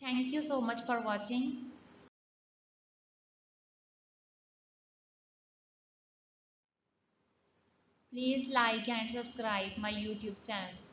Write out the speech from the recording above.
Thank you so much for watching. Please like and subscribe my YouTube channel.